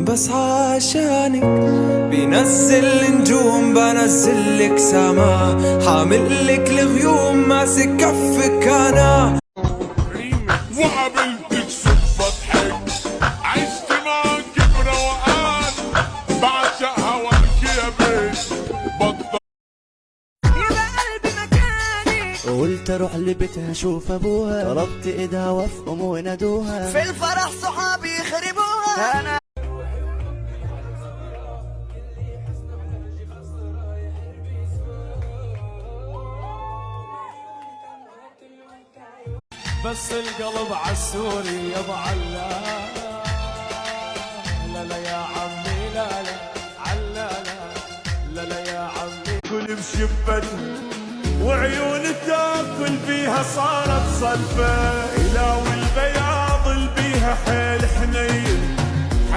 بس عشانك بينزل نجوم بنزل لك سما حامل لك الغيوم ماسك كفك انا وقابلتك صدفة عشت معك بروقان بعشق هواك يا بيت بطل يبقى قلبي مكاني. قلت اروح لبيتها اشوف ابوها طلبت ايدها وافقهم ونادوها في الفرح صحابي يخربوها. انا بس القلب عالسوري يا ابو علا لا لا يا عمي لا لا علا لا لا يا عمي كل بشبتها وعيون تاكل بيها صارت صلفة إلى والبياض اللي بيها حيل حنين